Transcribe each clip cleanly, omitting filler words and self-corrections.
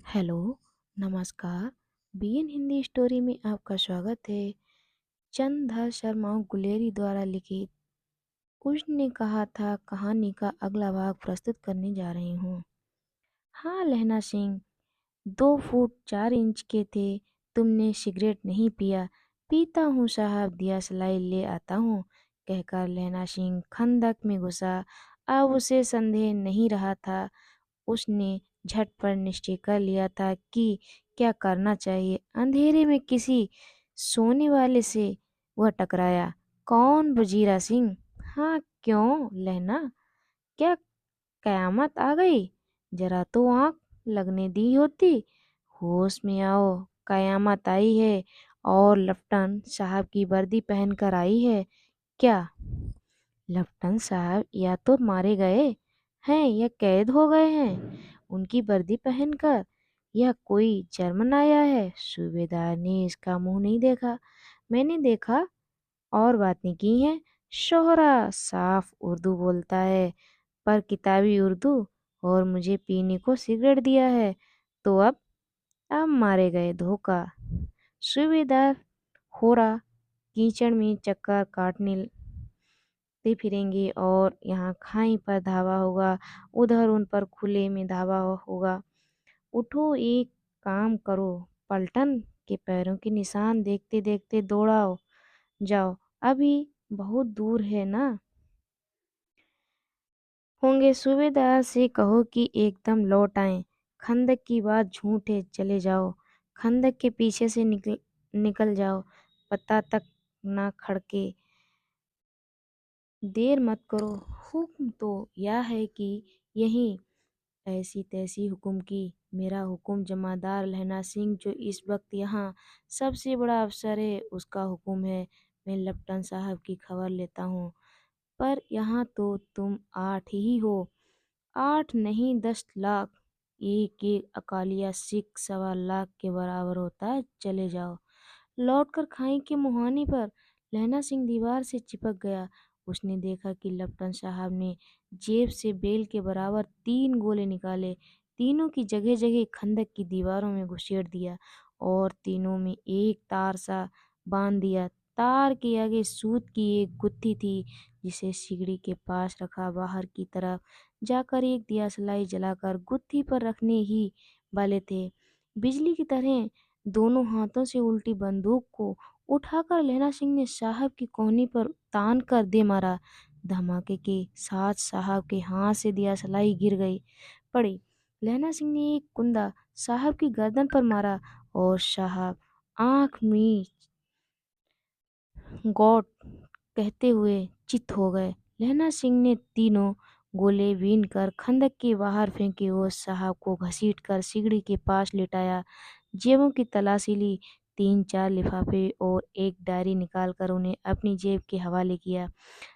Hello, नमस्कार। BN Hindi story में आपका स्वागत है। चंद्रधर शर्मा गुलेरी द्वारा लिखित उसने कहा था कहानी का अगला भाग प्रस्तुत करने जा रही हूँ। हाँ लहना सिंह, 2 फुट 4 इंच के थे। तुमने सिगरेट नहीं पिया? पीता हूँ साहब, दिया सलाई ले आता हूँ, कहकर लहना सिंह खंदक में घुसा। अब उसे संदेह नहीं रहा था। उसने झटपट निश्चय कर लिया था कि क्या करना चाहिए। अंधेरे में किसी सोने वाले से वह टकराया। कौन? वजीरा सिंह। हाँ, क्यों लहना, क्या कयामत आ गई? जरा तो आंख लगने दी होती। होश में आओ, कयामत आई है और लेफ्टिनेंट साहब की वर्दी पहनकर आई है। क्या लेफ्टिनेंट साहब या तो मारे गए हैं या कैद हो गए हैं उनकी वर्दी पहनकर, या कोई जर्मन आया है? सूबेदार ने इसका मुंह नहीं देखा। मैंने देखा और बातें की हैं। शोहरा साफ उर्दू बोलता है, पर किताबी उर्दू, और मुझे पीने को सिगरेट दिया है। तो अब मारे गए। धोखा। सूबेदार होरा कीचड़ में चक्कर काटते फिरेंगे और यहाँ खाई पर धावा होगा, उधर उन पर खुले में धावा होगा। उठो, एक काम करो, पलटन के पैरों के निशान देखते देखते दौड़ाओ जाओ। अभी बहुत दूर है ना होंगे। सूबेदार से कहो कि एकदम लौट आए। खंदक की बात झूठ है, चले जाओ। खंदक के पीछे से निकल जाओ, पता तक ना खड़के। देर मत करो। हुक्म तो यह है कि यहीं ऐसी तैसी हुक्म की। मेरा हुक्म जमादार लहना सिंह जो इस वक्त यहाँ सबसे बड़ा अफसर है उसका हुक्म है। मैं लेफ्टिनेंट साहब की खबर लेता हूँ। पर यहाँ तो तुम 8 ही हो। 8 नहीं, 10 लाख। एक एक अकालिया सिख 1.25 लाख के बराबर होता है। चले जाओ। लौटकर खाई के मुहाने पर लहना सिंह दीवार से चिपक गया। उसने देखा कि लेफ्टिनेंट साहब ने जेब से बेल के बराबर 3 गोले निकाले, तीनों की जगह जगह खंदक की दीवारों में घुसेड़ दिया और तीनों में एक तार सा बांध दिया। तार के आगे सूत की एक गुत्थी थी जिसे सिगड़ी के पास रखा। बाहर की तरफ जाकर एक दियासलाई जलाकर गुत्थी पर रखने ही वाले थे। बिजली की तरह दोनों हाथों से उल्टी बंदूक को उठाकर लहना सिंह ने साहब की कोहनी पर तान कर दे मारा। धमाके के साथ साहब के हाथ से दियासलाई गिर गई पड़ी। लहना सिंह ने एक कुंदा साहब की गर्दन पर मारा और साहब आंख मीच गॉड कहते हुए चित हो गए। लहना सिंह ने तीनों गोले बीन कर खंदक के बाहर फेंके और साहब को घसीट कर सिगड़ी के पास लिटाया। जेबों की तलाशी ली। 3-4 लिफाफे और एक डायरी निकालकर उन्हें अपनी जेब के हवाले किया।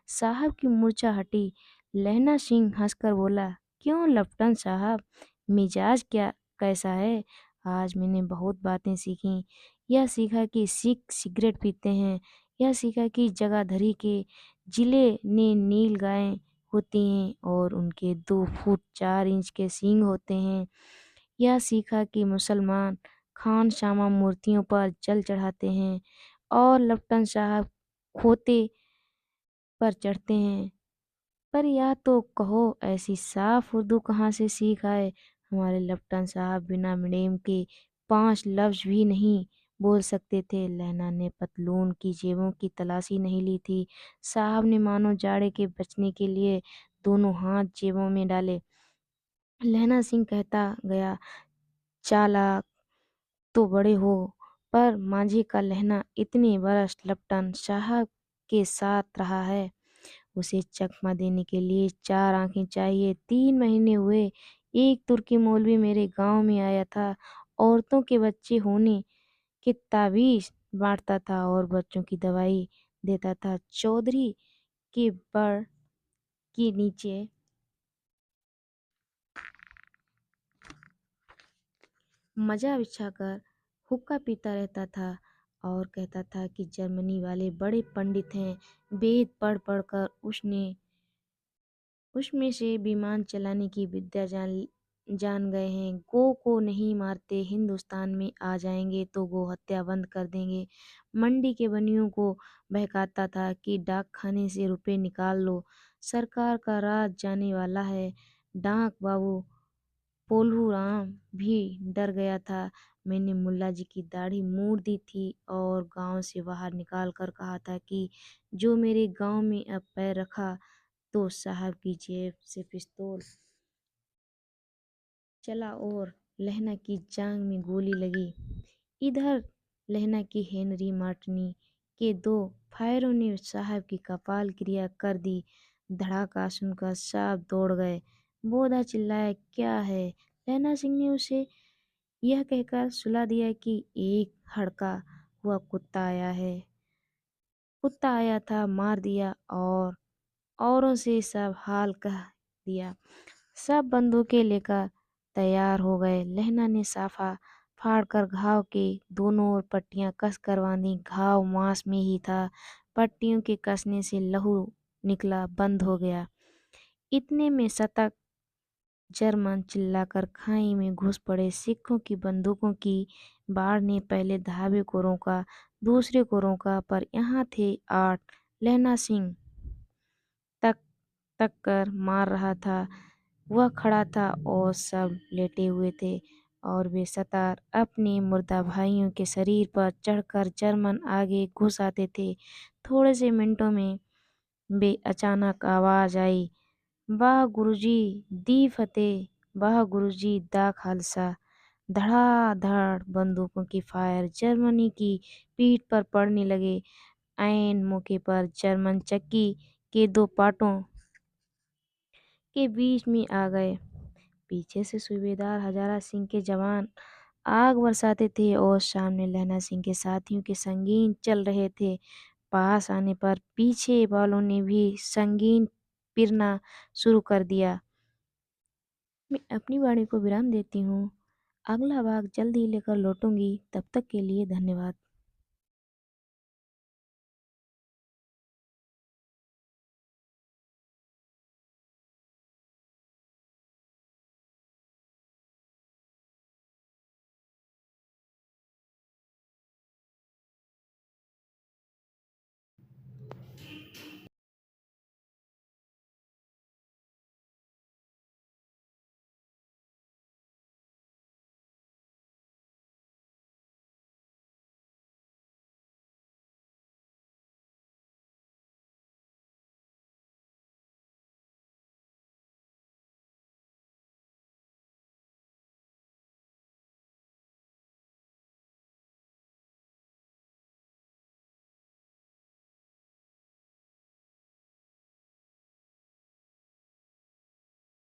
साहब की मूर्छा हटी। लहना सिंह हंसकर बोला, क्यों लेफ्टिनेंट साहब, मिजाज क्या कैसा है? आज मैंने बहुत बातें सीखी। यह सीखा कि सिख सिगरेट पीते हैं। यह सीखा कि जगाधरी के जिले ने नील गायें होती हैं और उनके 2 फुट 4 इंच के सींग होते हैं। यह सीखा कि मुसलमान खानसामा मूर्तियों पर जल चढ़ाते हैं और लेफ्टिनेंट साहब खोते पर चढ़ते हैं। पर यह तो कहो, ऐसी साफ उर्दू कहाँ से सीख आए? हमारे लेफ्टिनेंट साहब बिना मिडेम के 5 लफ्ज भी नहीं बोल सकते थे। लहना ने पतलून की जेबों की तलाशी नहीं ली थी। साहब ने मानो जाड़े के बचने के लिए दोनों हाथ जेबों में डाले। लहना सिंह कहता गया, चालाक तो बड़े हो, पर मांझे का लहना इतने बरस लेफ्टिनेंट साहब के साथ रहा है। उसे चकमा देने के लिए 4 आंखें चाहिए। 3 महीने हुए। एक तुर्की मौलवी मेरे गांव में आया था। औरतों के बच्चे होने के ताबीज बांटता था और बच्चों की दवाई देता था। चौधरी के बड़ के नीचे मजा बिछाकर हुक्का पीता रहता था और कहता था कि जर्मनी वाले बड़े पंडित हैं। वेद पढ़ पढ़ कर उसने उसमें से विमान चलाने की विद्या जान जान गए हैं। गो को नहीं मारते, हिंदुस्तान में आ जाएंगे तो गो हत्या बंद कर देंगे। मंडी के बनियों को बहकाता था कि डाक खाने से रुपए निकाल लो, सरकार का राज जाने वाला है। डाक बाबू पोल्हू राम भी डर गया था। मैंने मुल्ला जी की दाढ़ी मूड़ दी थी और गांव से बाहर निकाल कर कहा था कि जो मेरे गांव में अब पैर रखा तो साहब की जेब से पिस्तौल चला और लहना की जांग में गोली लगी। इधर लहना की हेनरी मार्टिनी के दो फायरों ने साहब की कपाल क्रिया कर दी। धड़ाका सुनकर साहब दौड़ गए। बोधा चिल्लाया, क्या है? लहना सिंह ने उसे यह कहकर सुला दिया कि एक हड़का हुआ कुत्ता आया था, मार दिया और औरों से सब हाल कह दिया। सब बंदूकें लेकर तैयार हो गए। लहना ने साफा फाड़कर घाव के दोनों ओर पट्टियां कस कर बांधी। घाव मांस में ही था। पट्टियों के कसने से लहू निकला बंद हो गया। इतने में शतक जर्मन चिल्लाकर खाई में घुस पड़े। सिखों की बंदूकों की बाढ़ ने पहले धाबे को रोका, दूसरे को रोका, पर यहाँ थे 8। लहना सिंह तक तक कर मार रहा था। वह खड़ा था और सब लेटे हुए थे और वे सतार अपने मुर्दा भाइयों के शरीर पर चढ़कर जर्मन आगे घुस आते थे। थोड़े से मिनटों में बे अचानक आवाज आई, वाह गुरुजी दी फतेह, वाह गुरुजी दा खालसा। धड़ाधड़ बंदूकों की फायर जर्मनी की पीठ पर पड़ने लगे। ऐन मौके पर जर्मन चक्की के दो पाटों के बीच में आ गए। पीछे से सूबेदार हजारा सिंह के जवान आग बरसाते थे और सामने लहना सिंह के साथियों के संगीन चल रहे थे। पास आने पर पीछे वालों ने भी संगीन पिरना शुरू कर दिया। मैं अपनी वाणी को विराम देती हूँ। अगला भाग जल्द ही लेकर लौटूंगी। तब तक के लिए धन्यवाद।